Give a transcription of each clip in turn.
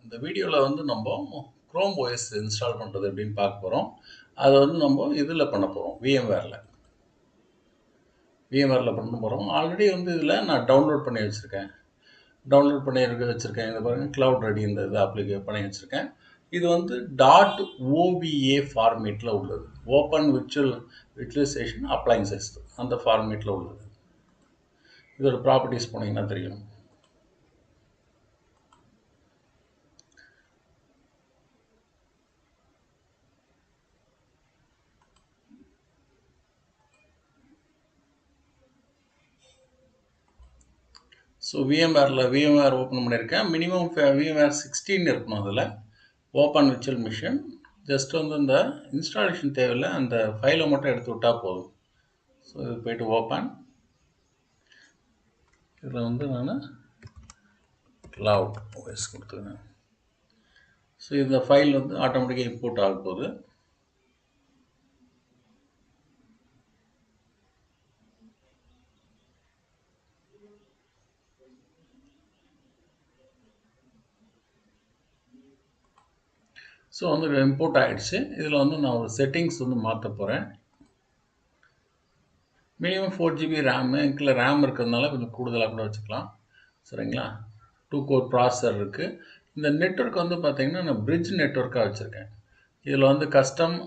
இந்த வீடியோவில் வந்து நம்ம குரோம் OS இன்ஸ்டால் பண்ணுறது எப்படின்னு பார்க்க போகிறோம். அதை வந்து நம்ம இதில் பண்ண போகிறோம், விஎம்வேரில் பண்ண போகிறோம். ஆல்ரெடி வந்து இதில் நான் டவுன்லோட் பண்ணி வச்சுருக்கேன். இதை பாருங்கள், கிளவுட் ரெடி இந்த இதை அப்ளிகே பண்ணி வச்சுருக்கேன். இது வந்து .OVA ஃபார்மேட்டில் உள்ளது, ஓப்பன் விர்ச்சுவலைசேஷன் அப்ளைன்சஸ் அந்த ஃபார்மேட்டில் உள்ளது. இதோட ப்ராப்பர்ட்டிஸ் போனீங்கன்னா தெரியும். ஸோ விஎம்வேர் ஓப்பன் பண்ணியிருக்கேன். மினிமம் விஎம்வேர் 16 இருக்கணும். அதில் ஓப்பன் விர்ச்சுவல் மிஷின் ஜஸ்ட் வந்து இந்த இன்ஸ்டாலேஷன் தேவையில்லை, அந்த ஃபைலை மட்டும் எடுத்து விட்டால் போதும். ஸோ இது போய்ட்டு ஓப்பன். இதில் வந்து நான் கிளவுட் OS கொடுத்துருக்கேன். ஸோ இந்த ஃபைல் வந்து ஆட்டோமேட்டிக்காக இம்போர்ட் ஆக போகுது. ஸோ வந்து இம்போர்ட் ஆகிடுச்சு. இதில் வந்து நான் ஒரு செட்டிங்ஸ் வந்து மாற்ற போகிறேன். மினிமம் 4GB ரேமு, இல்லை ரேம் இருக்கிறதுனால கொஞ்சம் கூடுதலாக கூட வச்சுக்கலாம். சரிங்களா? 2 கோர் ப்ராசஸர் இருக்குது. இந்த நெட்வொர்க் வந்து பார்த்திங்கன்னா நான் பிரிட்ஜ் நெட்வொர்க்காக வச்சுருக்கேன். இதில் வந்து கஸ்டம்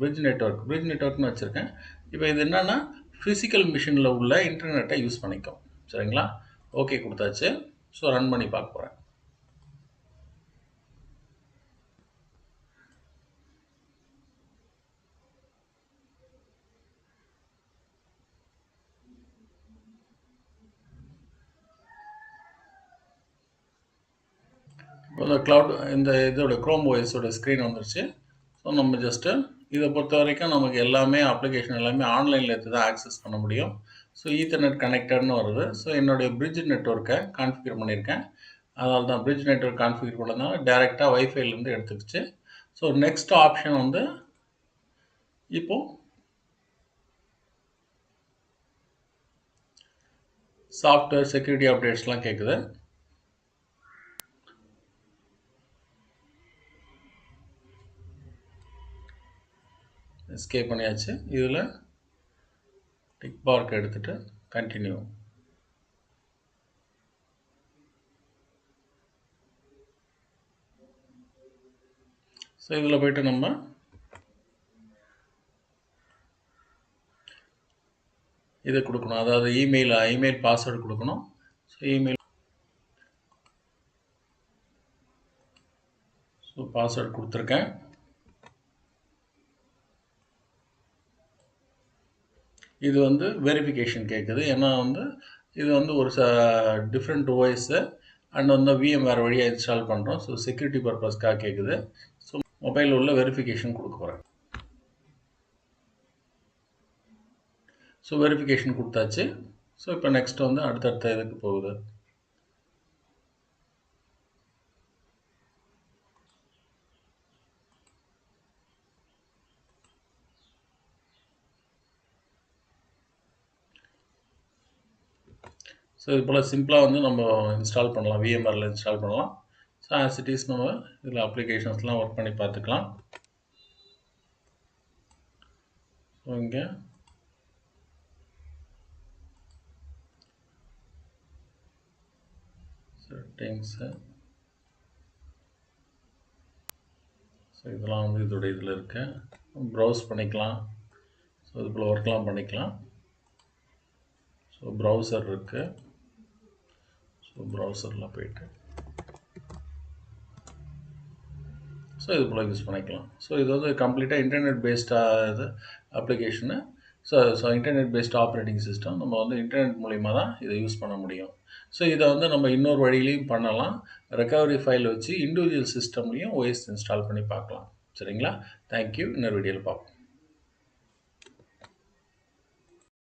பிரிட்ஜ் நெட்வொர்க்னு வச்சுருக்கேன். இப்போ இது என்னென்னா ஃபிசிக்கல் மிஷினில் உள்ள இன்டர்நெட்டை யூஸ் பண்ணிக்கும். சரிங்களா? ஓகே கொடுத்தாச்சு. ஸோ ரன் பண்ணி பார்க்க போகிறேன். கிளவுட் இந்த இதோட குரோம் OSோட ஸ்க்ரீன் வந்துருச்சு. ஸோ நம்ம ஜஸ்ட்டு இதை பொறுத்த வரைக்கும் நமக்கு எல்லாமே அப்ளிகேஷன் எல்லாமே ஆன்லைனில் எடுத்து தான் ஆக்சஸ் பண்ண முடியும். ஸோ ஈத்தர்நெட் கனெக்டட்னு வருது. ஸோ என்னுடைய பிரிட்ஜ் நெட்வொர்க்கை கான்ஃபிகர் பண்ணியிருக்கேன். அதனால தான் பிரிட்ஜ் நெட்வொர்க் கான்ஃபிகர் பண்ணதுனால டேரெக்டாக வைஃபைலேருந்து எடுத்துக்கிச்சு. ஸோ நெக்ஸ்ட் ஆப்ஷன் வந்து இப்போது சாஃப்ட்வேர் செக்யூரிட்டி அப்டேட்ஸ்லாம் கேட்குது. எஸ்கேப் பண்ணியாச்சு. இதில் டிக் மார்க் எடுத்துகிட்டு கண்டினியூ. ஸோ இதில் போய்ட்டு நம்ம இதை கொடுக்கணும், அதாவது இமெயில் பாஸ்வேர்டு கொடுக்கணும். ஸோ பாஸ்வேர்டு கொடுத்துருக்கேன். இது வந்து வெரிஃபிகேஷன் கேட்குது. ஏன்னா வந்து இது வந்து ஒரு டிஃப்ரெண்ட் OS அண்ட் வந்து விஎம்வேர் வழியாக இன்ஸ்டால் பண்ணுறோம். ஸோ செக்யூரிட்டி பர்பஸ்க்காக கேட்குது. ஸோ மொபைலில் உள்ள வெரிஃபிகேஷன் கொடுக்க போகிறேன். ஸோ வெரிஃபிகேஷன் கொடுத்தாச்சு. ஸோ இப்போ நெக்ஸ்ட் வந்து அடுத்தடுத்த இதுக்கு போகுது. ஸோ இது போல் சிம்பிளாக வந்து நம்ம இன்ஸ்டால் பண்ணலாம், விஎம்வேரில் இன்ஸ்டால் பண்ணலாம். ஸோ ஆஸ் இட் இஸ் நம்ம இதில் அப்ளிகேஷன்ஸ்லாம் ஒர்க் பண்ணி பார்த்துக்கலாம். ஸோ இங்கே செட்டிங்ஸு, ஸோ இதெல்லாம் வந்து இதோட இதில் இருக்கு. ப்ரௌஸ் பண்ணிக்கலாம். ஸோ இது போல் ஒர்க்லாம் பண்ணிக்கலாம். ஸோ ப்ரௌசர் இருக்குது. ஸோ ப்ரௌசரில் போய்ட்டு ஸோ இது போல் யூஸ் பண்ணிக்கலாம். ஸோ இது வந்து கம்ப்ளீட்டாக இன்டர்நெட் பேஸ்டாக இது application. So internet based operating system. நம்ம வந்து இன்டர்நெட் மூலிமா தான் இதை யூஸ் பண்ண முடியும். ஸோ இதை வந்து நம்ம இன்னொரு வழியிலையும் பண்ணலாம். ரெக்கவரி ஃபைல் வச்சு இண்டிவிஜுவல் சிஸ்டம்லேயும் OS இன்ஸ்டால் பண்ணி பார்க்கலாம். சரிங்களா? தேங்க்யூ. இன்னொரு வீடியோவில் பார்ப்போம்.